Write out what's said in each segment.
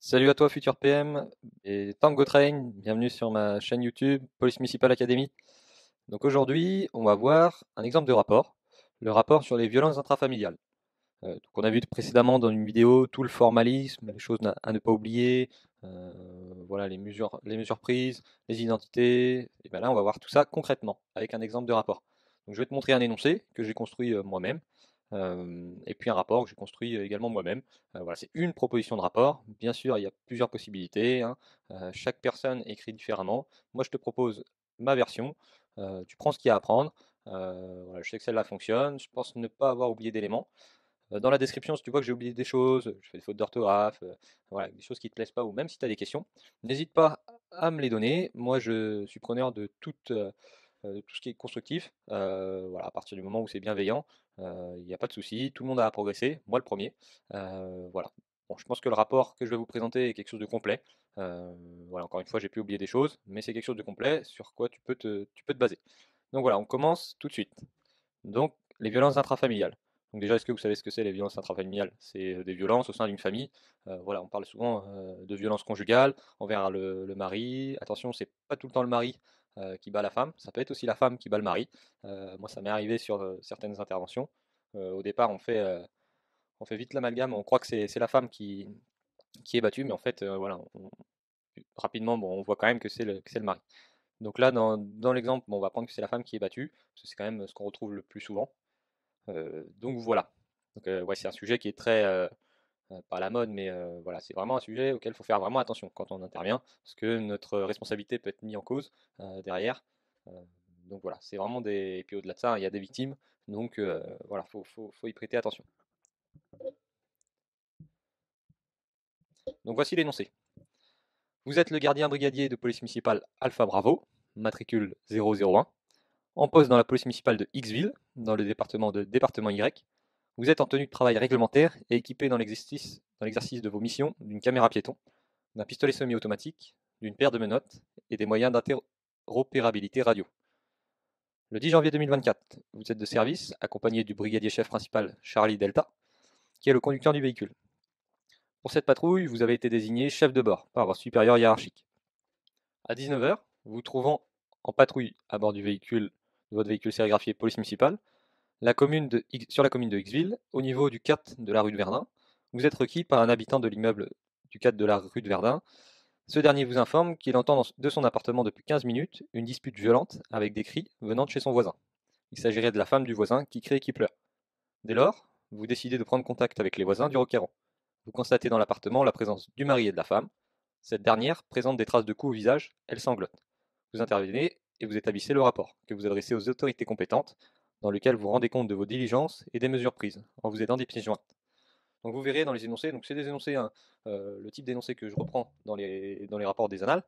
Salut à toi futur PM et Tango Train, bienvenue sur ma chaîne YouTube Police Municipal Academy. Donc aujourd'hui, on va voir un exemple de rapport, le rapport sur les violences intrafamiliales. Donc on a vu précédemment dans une vidéo tout le formalisme, les choses à ne pas oublier, voilà les mesures prises, les identités. Et bien là, on va voir tout ça concrètement avec un exemple de rapport. Donc je vais te montrer un énoncé que j'ai construit moi-même, et puis un rapport que j'ai construit également moi-même. Voilà, c'est une proposition de rapport. Bien sûr, il y a plusieurs possibilités, hein. Chaque personne écrit différemment. Moi, je te propose ma version. Tu prends ce qu'il y a à prendre. Voilà, je sais que celle-là fonctionne. Je pense ne pas avoir oublié d'éléments. Dans la description, si tu vois que j'ai oublié des choses, je fais des fautes d'orthographe, voilà, des choses qui te plaisent pas, ou même si tu as des questions, n'hésite pas à me les donner. Moi, je suis preneur de tout ce qui est constructif. Voilà, à partir du moment où c'est bienveillant, il n'y a pas de souci, tout le monde a à progresser, moi le premier. Voilà. Bon, je pense que le rapport que je vais vous présenter est quelque chose de complet. Voilà, encore une fois, j'ai pu oublier des choses, mais c'est quelque chose de complet sur quoi tu peux te baser. Donc voilà, on commence tout de suite. Donc, les violences intrafamiliales. Donc déjà, est-ce que vous savez ce que c'est les violences intrafamiliales? C'est des violences au sein d'une famille. Voilà, on parle souvent de violences conjugales envers le mari. Attention, c'est pas tout le temps le mari qui bat la femme, ça peut être aussi la femme qui bat le mari. Moi, ça m'est arrivé sur certaines interventions. Au départ, on fait vite l'amalgame, on croit que c'est la femme qui est battue, mais en fait, voilà, rapidement, bon, on voit quand même que c'est le mari. Donc là, dans l'exemple, bon, on va prendre que c'est la femme qui est battue, parce que c'est quand même ce qu'on retrouve le plus souvent. Donc voilà. Donc, ouais, c'est un sujet qui est très, pas à la mode, mais voilà, c'est vraiment un sujet auquel il faut faire vraiment attention quand on intervient, parce que notre responsabilité peut être mise en cause derrière. Euh, donc voilà, c'est vraiment des. Et puis au-delà de ça, il y a des victimes, donc voilà, faut y prêter attention. Donc voici l'énoncé. Vous êtes le gardien brigadier de police municipale Alpha Bravo, matricule 001, en poste dans la police municipale de Xville, dans le département Y. Vous êtes en tenue de travail réglementaire et équipé dans l'exercice de vos missions d'une caméra piéton, d'un pistolet semi-automatique, d'une paire de menottes et des moyens d'interopérabilité radio. Le 10 janvier 2024, vous êtes de service, accompagné du brigadier chef principal Charlie Delta, qui est le conducteur du véhicule. Pour cette patrouille, vous avez été désigné chef de bord par votre supérieur hiérarchique. À 19 heures, vous vous trouvant en patrouille à bord de votre véhicule sérigraphié police municipale, sur la commune de Xville, au niveau du 4 de la rue de Verdun, vous êtes requis par un habitant de l'immeuble du 4 de la rue de Verdun. Ce dernier vous informe qu'il entend de son appartement depuis 15 minutes une dispute violente avec des cris venant de chez son voisin. Il s'agirait de la femme du voisin qui crie et qui pleure. Dès lors, vous décidez de prendre contact avec les voisins du requérant. Vous constatez dans l'appartement la présence du mari et de la femme. Cette dernière présente des traces de coups au visage, elle sanglote. Vous intervenez et vous établissez le rapport, que vous adressez aux autorités compétentes, dans lequel vous rendez compte de vos diligences et des mesures prises, en vous aidant des pièces jointes. Donc vous verrez dans les énoncés, donc c'est des énoncés, hein, le type d'énoncé que je reprends dans les rapports des annales.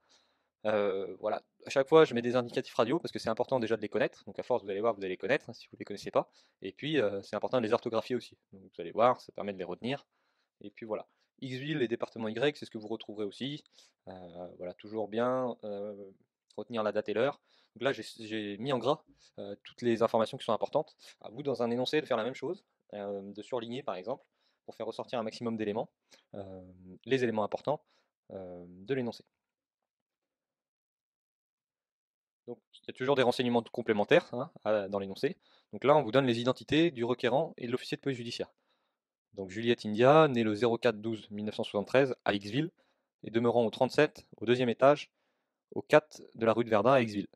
Voilà, à chaque fois je mets des indicatifs radio parce que c'est important déjà de les connaître. Donc à force vous allez voir, vous allez les connaître hein, si vous ne les connaissez pas. Et puis c'est important de les orthographier aussi. Donc vous allez voir, ça permet de les retenir. Et puis voilà. Xville et département Y, c'est ce que vous retrouverez aussi. Voilà, toujours bien retenir la date et l'heure. Donc là j'ai mis en gras toutes les informations qui sont importantes. À vous dans un énoncé de faire la même chose, de surligner par exemple, pour faire ressortir un maximum d'éléments, euh, les éléments importants de l'énoncé. Donc, il y a toujours des renseignements complémentaires hein, dans l'énoncé. Donc là, on vous donne les identités du requérant et de l'officier de police judiciaire. Donc Juliette India, née le 04-12-1973 à Xville et demeurant au 37, au deuxième étage, au 4 de la rue de Verdun à Xville.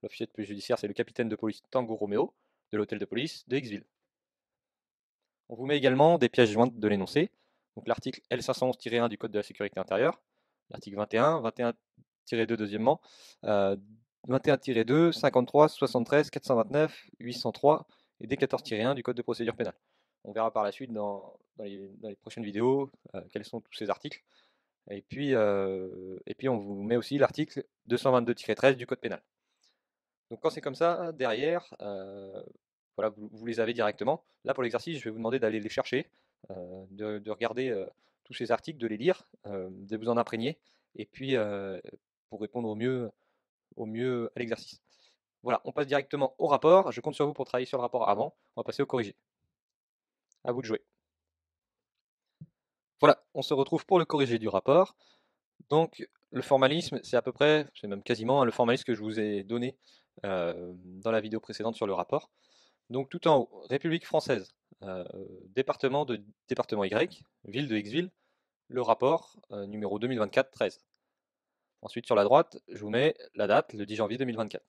L'officier de police judiciaire, c'est le capitaine de police Tango Romeo de l'hôtel de police de Xville. On vous met également des pièces jointes de l'énoncé. Donc l'article L511-1 du Code de la sécurité intérieure, l'article 21, 21-2 deuxièmement, 21-2, 53, 73, 429, 803 et D14-1 du Code de procédure pénale. On verra par la suite dans les prochaines vidéos quels sont tous ces articles. Et puis on vous met aussi l'article 222-13 du Code pénal. Donc quand c'est comme ça, derrière, voilà, vous les avez directement. Là, pour l'exercice, je vais vous demander d'aller les chercher, de regarder tous ces articles, de les lire, de vous en imprégner, et puis pour répondre au mieux à l'exercice. Voilà, on passe directement au rapport. Je compte sur vous pour travailler sur le rapport avant. On va passer au corrigé. À vous de jouer. Voilà, on se retrouve pour le corrigé du rapport. Donc, le formalisme, c'est à peu près, c'est même quasiment le formalisme que je vous ai donné dans la vidéo précédente sur le rapport. Donc, tout en haut, République française, euh, département Y, ville de Xville, le rapport numéro 2024-13. Ensuite, sur la droite, je vous mets la date, le 10 janvier 2024.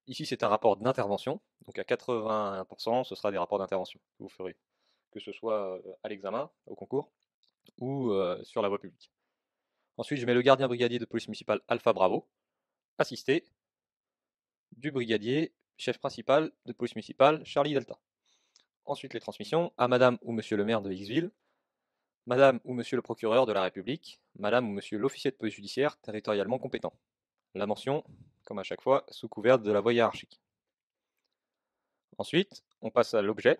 Ici, c'est un rapport d'intervention, donc à 80%, ce sera des rapports d'intervention que vous ferez, que ce soit à l'examen, au concours, ou sur la voie publique. Ensuite, je mets le gardien brigadier de police municipale Alpha Bravo, assisté du brigadier chef principal de police municipale Charlie Delta. Ensuite, les transmissions à Madame ou Monsieur le maire de Xville, Madame ou Monsieur le procureur de la République, Madame ou Monsieur l'officier de police judiciaire territorialement compétent. La mention, comme à chaque fois, sous couvert de la voie hiérarchique. Ensuite, on passe à l'objet.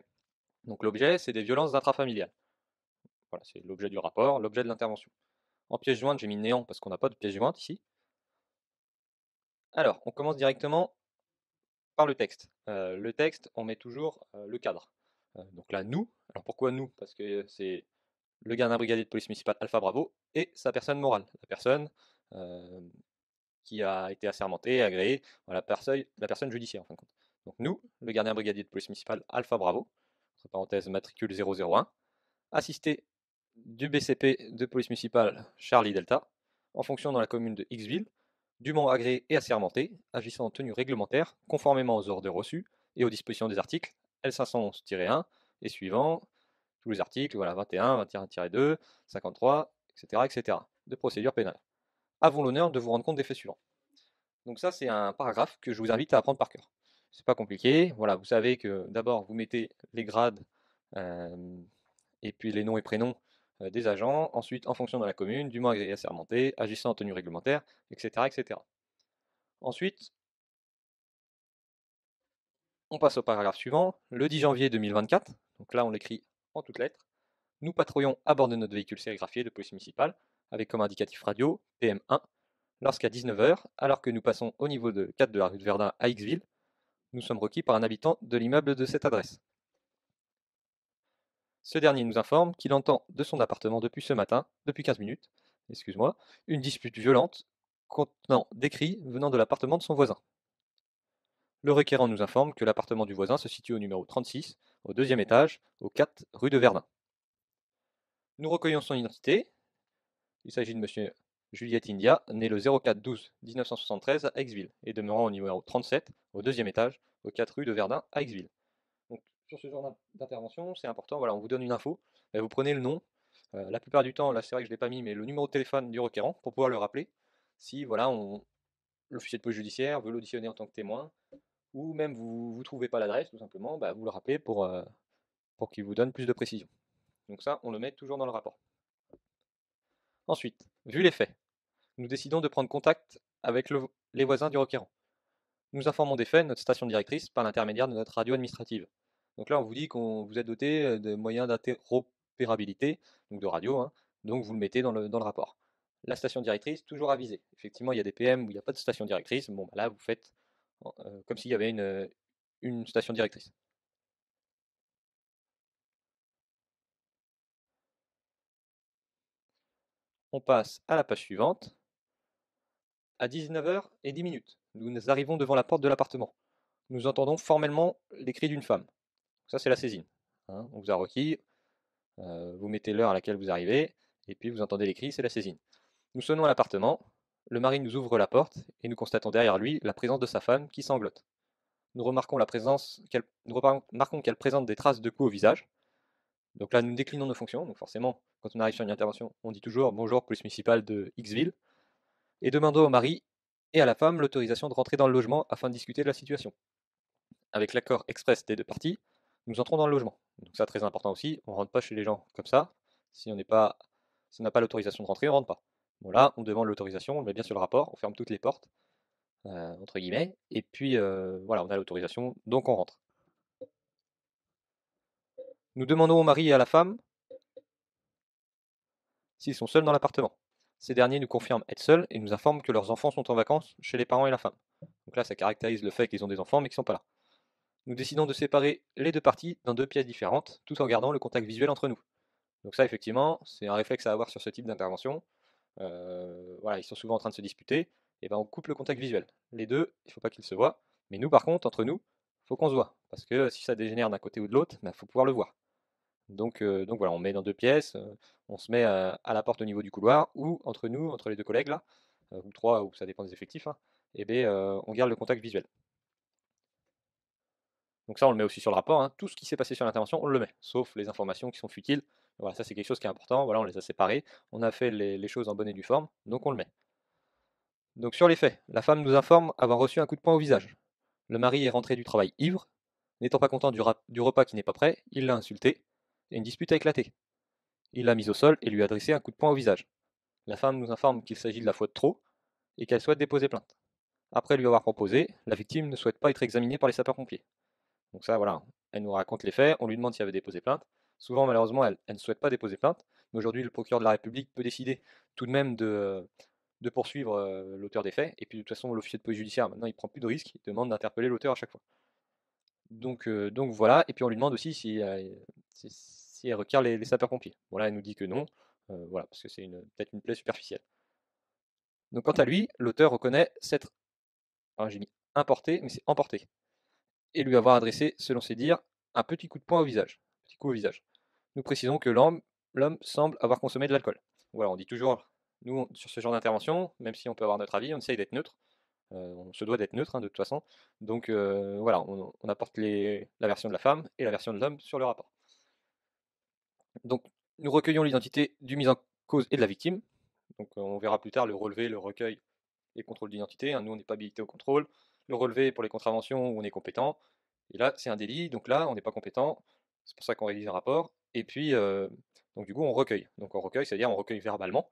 Donc l'objet, c'est des violences intrafamiliales. Voilà, c'est l'objet du rapport, l'objet de l'intervention. En pièce jointe, j'ai mis néant parce qu'on n'a pas de pièce jointe ici. Alors, on commence directement par le texte. Le texte, on met toujours le cadre. Donc là, nous. Alors pourquoi nous? Parce que c'est le gardien brigadier de police municipale Alpha Bravo et sa personne morale, la personne euh, qui a été assermentée, agréée, voilà, la personne judiciaire en fin de compte. Donc nous, le gardien brigadier de police municipale Alpha Bravo, entre parenthèses matricule 001, assisté du BCP de police municipale Charlie Delta, en fonction dans la commune de Xville, dûment agréé et assermenté, agissant en tenue réglementaire, conformément aux ordres reçus et aux dispositions des articles L511-1 et suivants, tous les articles, voilà, 21, 21-2, 53, etc., etc., de procédure pénale. Avons l'honneur de vous rendre compte des faits suivants. Donc ça, c'est un paragraphe que je vous invite à apprendre par cœur. C'est pas compliqué. Voilà, vous savez que d'abord, vous mettez les grades et puis les noms et prénoms des agents. Ensuite, en fonction de la commune, dûment agréé assermenté, agissant en tenue réglementaire, etc., etc. Ensuite, on passe au paragraphe suivant. Le 10 janvier 2024, donc là on l'écrit en toutes lettres, nous patrouillons à bord de notre véhicule sérigraphié de police municipale, avec comme indicatif radio PM1, lorsqu'à 19h, alors que nous passons au niveau de 4 de la rue de Verdun à Xville, nous sommes requis par un habitant de l'immeuble de cette adresse. Ce dernier nous informe qu'il entend de son appartement depuis ce matin, depuis 15 minutes, excuse-moi, une dispute violente contenant des cris venant de l'appartement de son voisin. Le requérant nous informe que l'appartement du voisin se situe au numéro 36, au deuxième étage, au 4 rue de Verdun. Nous recueillons son identité. Il s'agit de monsieur Juliette India, né le 04-12-1973 à Aixville et demeurant au numéro 37, au deuxième étage, au 4 rue de Verdun à Aixville. Donc, sur ce genre d'intervention, c'est important, voilà, on vous donne une info, vous prenez le nom, la plupart du temps, là c'est vrai que je ne l'ai pas mis, mais le numéro de téléphone du requérant pour pouvoir le rappeler si voilà, l'officier de police judiciaire veut l'auditionner en tant que témoin, ou même vous ne trouvez pas l'adresse, tout simplement, vous le rappelez pour qu'il vous donne plus de précision. Donc ça, on le met toujours dans le rapport. Ensuite, vu les faits, nous décidons de prendre contact avec les voisins du requérant. Nous informons des faits notre station directrice par l'intermédiaire de notre radio administrative. Donc là, on vous dit qu'on vous êtes doté de moyens d'interopérabilité, donc de radio, hein, donc vous le mettez dans le rapport. La station directrice, toujours avisée. Effectivement, il y a des PM où il n'y a pas de station directrice. Bon, là, vous faites comme s'il y avait une station directrice. On passe à la page suivante. À 19h10, nous arrivons devant la porte de l'appartement. Nous entendons formellement les cris d'une femme. Ça, c'est la saisine. Hein, on vous a requis, vous mettez l'heure à laquelle vous arrivez, et puis vous entendez les cris, c'est la saisine. Nous sonnons à l'appartement, le mari nous ouvre la porte, et nous constatons derrière lui la présence de sa femme qui sanglote. Nous remarquons qu'elle présente des traces de coups au visage. Donc là, nous déclinons nos fonctions. Donc forcément, quand on arrive sur une intervention, on dit toujours bonjour, police municipale de Xville, et demandons au mari et à la femme l'autorisation de rentrer dans le logement afin de discuter de la situation. Avec l'accord express des deux parties, nous entrons dans le logement. Donc ça, très important aussi, on ne rentre pas chez les gens comme ça. Si on n'a pas l'autorisation de rentrer, on ne rentre pas. Bon là, on demande l'autorisation, on le met bien sur le rapport, on ferme toutes les portes, entre guillemets, et puis voilà, on a l'autorisation, donc on rentre. Nous demandons au mari et à la femme s'ils sont seuls dans l'appartement. Ces derniers nous confirment être seuls et nous informent que leurs enfants sont en vacances chez les parents et la femme. Donc là, ça caractérise le fait qu'ils ont des enfants mais qu'ils ne sont pas là. Nous décidons de séparer les deux parties dans deux pièces différentes, tout en gardant le contact visuel entre nous. Donc ça, effectivement, c'est un réflexe à avoir sur ce type d'intervention. Voilà, ils sont souvent en train de se disputer, et ben on coupe le contact visuel. Les deux, il ne faut pas qu'ils se voient. Mais nous, par contre, entre nous, il faut qu'on se voit. Parce que si ça dégénère d'un côté ou de l'autre, il faut pouvoir le voir. Donc voilà, on met dans deux pièces, on se met à la porte au niveau du couloir, ou entre nous, entre les deux collègues là, ou trois, ou ça dépend des effectifs, hein, et bien on garde le contact visuel. Donc ça, on le met aussi sur le rapport, hein. Tout ce qui s'est passé sur l'intervention, on le met, sauf les informations qui sont futiles. Voilà, ça c'est quelque chose qui est important, voilà, on les a séparés, on a fait les choses en bonne et due forme, donc on le met. Donc sur les faits, la femme nous informe avoir reçu un coup de poing au visage. Le mari est rentré du travail ivre, n'étant pas content du repas qui n'est pas prêt, il l'a insulté, et une dispute a éclaté. Il l'a mise au sol et lui a adressé un coup de poing au visage. La femme nous informe qu'il s'agit de la fois de trop et qu'elle souhaite déposer plainte. Après lui avoir proposé, la victime ne souhaite pas être examinée par les sapeurs-pompiers. Donc ça, voilà, elle nous raconte les faits, on lui demande si elle veut déposer plainte. Souvent, malheureusement, elle ne souhaite pas déposer plainte, mais aujourd'hui, le procureur de la République peut décider tout de même de poursuivre l'auteur des faits. Et puis, de toute façon, l'officier de police judiciaire, maintenant, il prend plus de risques, il demande d'interpeller l'auteur à chaque fois. Donc voilà, et puis on lui demande aussi si elle requiert les sapeurs-pompiers. Bon là, elle nous dit que non, voilà, parce que c'est peut-être une plaie superficielle. Donc quant à lui, l'auteur reconnaît s'être, alors j'ai mis importé, mais c'est emporté, et lui avoir adressé, selon ses dires, un petit coup de poing au visage. Petit coup au visage. Nous précisons que l'homme semble avoir consommé de l'alcool. Voilà, on dit toujours, nous, sur ce genre d'intervention, même si on peut avoir notre avis, on essaye d'être neutre. On se doit d'être neutre, hein, de toute façon. Donc voilà, on apporte la version de la femme et la version de l'homme sur le rapport. Donc nous recueillons l'identité du mis en cause et de la victime. Donc on verra plus tard le relevé, le recueil et le contrôle d'identité, hein. Nous, on n'est pas habilité au contrôle. Le relevé pour les contraventions où on est compétent. Et là, c'est un délit, donc là, on n'est pas compétent. C'est pour ça qu'on rédige un rapport. Et puis, donc du coup, on recueille. Donc on recueille, c'est-à-dire on recueille verbalement.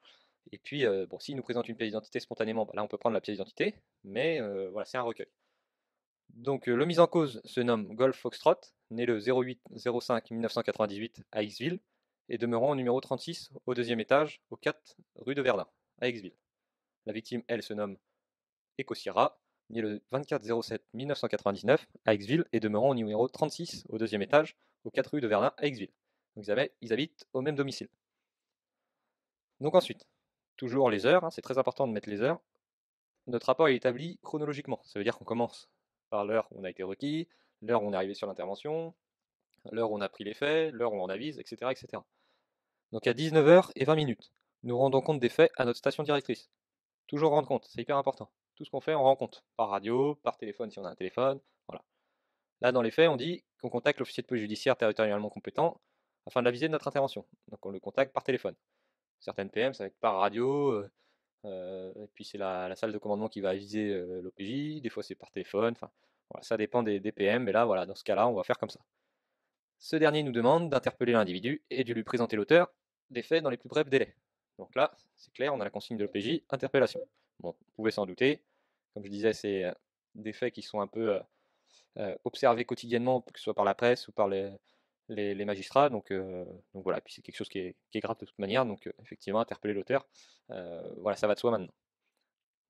Et puis, bon, s'il nous présente une pièce d'identité spontanément, bah là, on peut prendre la pièce d'identité. Mais voilà, c'est un recueil. Donc le mis en cause se nomme Golf Foxtrot, né le 08-05-1998 à Aixville et demeurant au numéro 36 au deuxième étage, au 4 rue de Verdun, à Aixville. La victime, elle, se nomme Eko Sierra, née le 24-07-1999 à Aixville et demeurant au numéro 36 au deuxième étage, au 4 rue de Verdun, à Aixville. Donc ils habitent au même domicile. Donc ensuite, toujours les heures, hein, c'est très important de mettre les heures. Notre rapport est établi chronologiquement, ça veut dire qu'on commence par l'heure où on a été requis, l'heure où on est arrivé sur l'intervention, l'heure où on a pris les faits, l'heure où on avise, etc., etc. Donc à 19h20, nous rendons compte des faits à notre station directrice. Toujours rendre compte, c'est hyper important. Tout ce qu'on fait, on rend compte. Par radio, par téléphone si on a un téléphone, voilà. Là, dans les faits, on dit qu'on contacte l'officier de police judiciaire territorialement compétent afin de l'aviser de notre intervention. Donc on le contacte par téléphone. Certaines PM, ça va être par radio, et puis c'est la salle de commandement qui va aviser l'OPJ, des fois c'est par téléphone, enfin voilà, ça dépend des PM, mais là, voilà, dans ce cas-là, on va faire comme ça. Ce dernier nous demande d'interpeller l'individu et de lui présenter l'auteur des faits dans les plus brefs délais. Donc là, c'est clair, on a la consigne de l'OPJ, interpellation. Bon, vous pouvez s'en douter, comme je disais, c'est des faits qui sont un peu observés quotidiennement, que ce soit par la presse ou par les magistrats, donc voilà, et puis c'est quelque chose qui est grave de toute manière, donc effectivement, interpeller l'auteur, voilà, ça va de soi maintenant.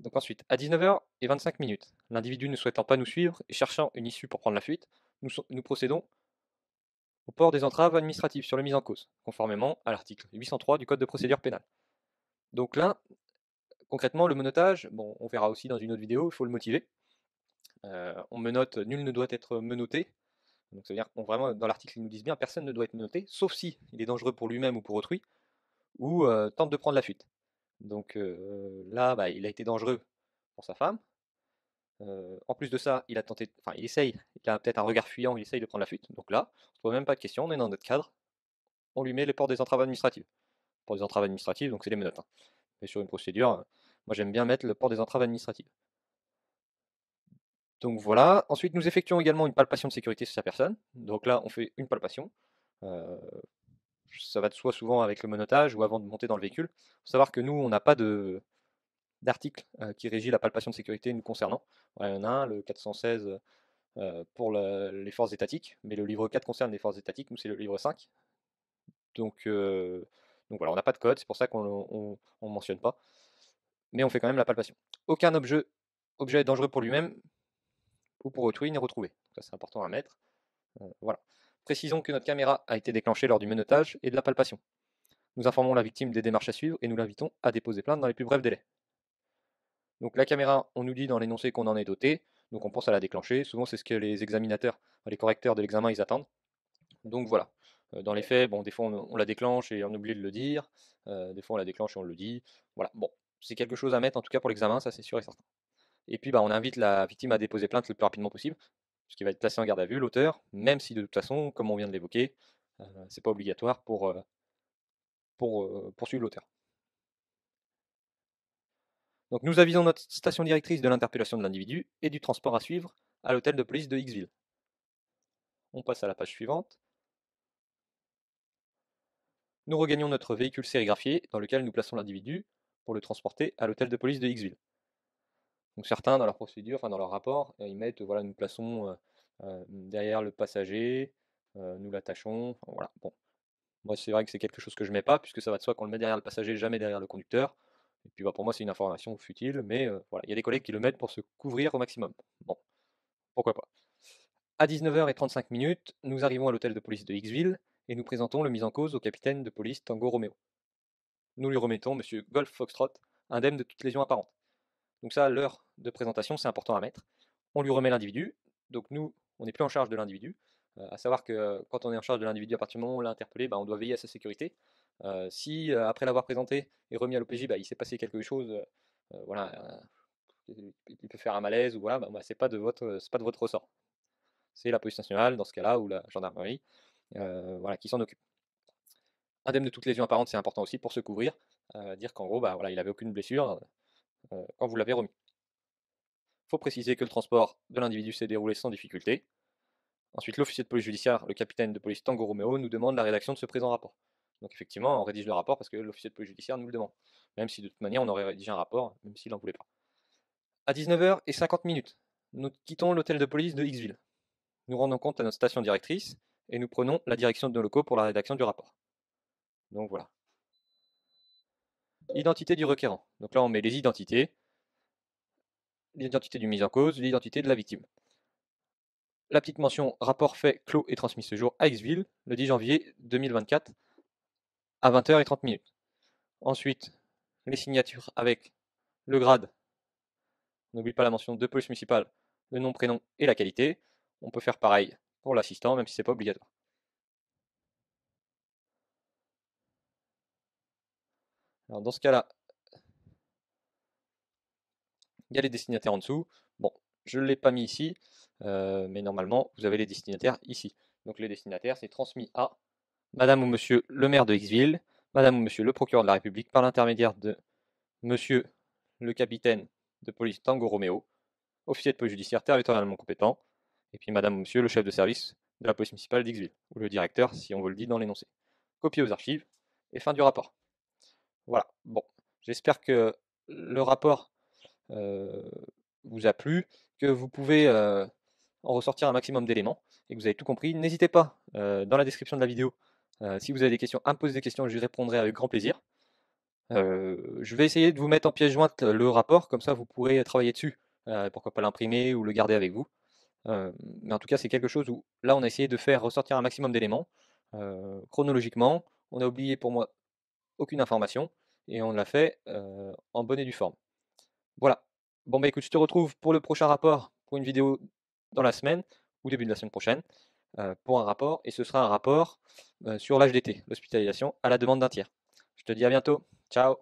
Donc ensuite, à 19h25, l'individu ne souhaitant pas nous suivre et cherchant une issue pour prendre la fuite, nous procédons au port des entraves administratives sur le mis en cause, conformément à l'article 803 du Code de procédure pénale. Donc là, concrètement, le menottage, bon, on verra aussi dans une autre vidéo, il faut le motiver. On menotte, nul ne doit être menotté. Donc ça veut dire qu'on vraiment, dans l'article, ils nous disent bien, personne ne doit être menotté, sauf si il est dangereux pour lui-même ou pour autrui, ou tente de prendre la fuite. Donc là, bah, il a été dangereux pour sa femme. En plus de ça, il a tenté, enfin, il essaye, il a peut-être un regard fuyant, il essaye de prendre la fuite. Donc là, on se pose même pas de question, on est dans notre cadre, on lui met les ports des entraves administratives. Port des entraves administratives, donc c'est les menottes, hein. Mais sur une procédure, moi j'aime bien mettre le port des entraves administratives. Donc voilà. Ensuite, nous effectuons également une palpation de sécurité sur sa personne. Donc là, on fait une palpation. Euh, Ça va de soi souvent avec le menottage ou avant de monter dans le véhicule. Il faut savoir que nous, on n'a pas d'article qui régit la palpation de sécurité nous concernant. Ouais, il y en a un, le 416 pour les forces étatiques, mais le livre 4 concerne les forces étatiques, nous c'est le livre 5. Donc voilà, on n'a pas de code, c'est pour ça qu'on ne mentionne pas. Mais on fait quand même la palpation. Aucun objet dangereux pour lui-même ou pour autrui n'est retrouvé. Ça c'est important à mettre. Voilà. Précisons que notre caméra a été déclenchée lors du menottage et de la palpation. Nous informons la victime des démarches à suivre et nous l'invitons à déposer plainte dans les plus brefs délais. Donc la caméra, on nous dit dans l'énoncé qu'on en est doté, donc on pense à la déclencher. Souvent c'est ce que les examinateurs, les correcteurs de l'examen, ils attendent. Donc voilà. Dans les faits, bon, des fois on la déclenche et on oublie de le dire. Des fois on la déclenche et on le dit. Voilà. Bon, c'est quelque chose à mettre en tout cas pour l'examen, ça c'est sûr et certain. Et puis bah, on invite la victime à déposer plainte le plus rapidement possible, puisqu'il va être placé en garde à vue, l'auteur, même si de toute façon, comme on vient de l'évoquer, c'est pas obligatoire pour poursuivre l'auteur. Donc nous avisons notre station directrice de l'interpellation de l'individu et du transport à suivre à l'hôtel de police de Xville. On passe à la page suivante. Nous regagnons notre véhicule sérigraphié dans lequel nous plaçons l'individu pour le transporter à l'hôtel de police de Xville. Donc certains, dans leur procédure, enfin dans leur rapport, ils mettent, voilà, nous plaçons derrière le passager, nous l'attachons, enfin, voilà. Bon, moi c'est vrai que c'est quelque chose que je mets pas, puisque ça va de soi qu'on le met derrière le passager, jamais derrière le conducteur. Et puis bah, pour moi c'est une information futile, mais voilà, il y a des collègues qui le mettent pour se couvrir au maximum. Bon, pourquoi pas. À 19h35, nous arrivons à l'hôtel de police de Xville et nous présentons le mis en cause au capitaine de police Tango Romeo. Nous lui remettons Monsieur Golf Foxtrot, indemne de toute lésion apparente. Donc ça, l'heure de présentation, c'est important à mettre. On lui remet l'individu. Donc nous, on n'est plus en charge de l'individu. À savoir que quand on est en charge de l'individu, à partir du moment où on l'a interpellé, bah, on doit veiller à sa sécurité. Si après l'avoir présenté et remis à l'OPJ, bah, il s'est passé quelque chose, voilà, il peut faire un malaise ou voilà, c'est pas de votre ressort. C'est la police nationale dans ce cas-là ou la gendarmerie, voilà, qui s'en occupe. Indemne de toute lésion apparente, c'est important aussi pour se couvrir, dire qu'en gros, bah, voilà, il n'avait aucune blessure quand vous l'avez remis. Il faut préciser que le transport de l'individu s'est déroulé sans difficulté. Ensuite, l'officier de police judiciaire, le capitaine de police Tango Romeo, nous demande la rédaction de ce présent rapport. Donc effectivement, on rédige le rapport parce que l'officier de police judiciaire nous le demande. Même si de toute manière, on aurait rédigé un rapport, même s'il n'en voulait pas. À 19h50, nous quittons l'hôtel de police de Xville. Nous rendons compte à notre station directrice et nous prenons la direction de nos locaux pour la rédaction du rapport. Donc voilà. Identité du requérant. Donc là, on met les identités, l'identité du mis en cause, l'identité de la victime. La petite mention rapport fait, clos et transmis ce jour à Xville, le 10 janvier 2024, à 20h30. Ensuite, les signatures avec le grade. N'oublie pas la mention de police municipale, le nom, prénom et la qualité. On peut faire pareil pour l'assistant, même si c'est pas obligatoire. Alors dans ce cas-là, il y a les destinataires en dessous. Bon, je ne l'ai pas mis ici, mais normalement, vous avez les destinataires ici. Donc les destinataires, c'est transmis à Madame ou Monsieur le maire de Xville, Madame ou Monsieur le procureur de la République, par l'intermédiaire de Monsieur le capitaine de police Tango Romeo, officier de police judiciaire territorialement compétent, et puis Madame ou Monsieur le chef de service de la police municipale d'Xville, ou le directeur si on vous le dit dans l'énoncé. Copie aux archives, et fin du rapport. Voilà, bon, j'espère que le rapport vous a plu, que vous pouvez en ressortir un maximum d'éléments et que vous avez tout compris. N'hésitez pas dans la description de la vidéo, si vous avez des questions, à me poser des questions, j'y répondrai avec grand plaisir. Je vais essayer de vous mettre en pièce jointe le rapport, comme ça vous pourrez travailler dessus. Pourquoi pas l'imprimer ou le garder avec vous. Mais en tout cas, c'est quelque chose où là, on a essayé de faire ressortir un maximum d'éléments. Chronologiquement, on a oublié pour moi aucune information et on l'a fait en bonne et due forme. Voilà. Bon, bah écoute, je te retrouve pour le prochain rapport, pour une vidéo dans la semaine ou début de la semaine prochaine, pour un rapport, et ce sera un rapport sur l'HDT, l'hospitalisation à la demande d'un tiers. Je te dis à bientôt. Ciao.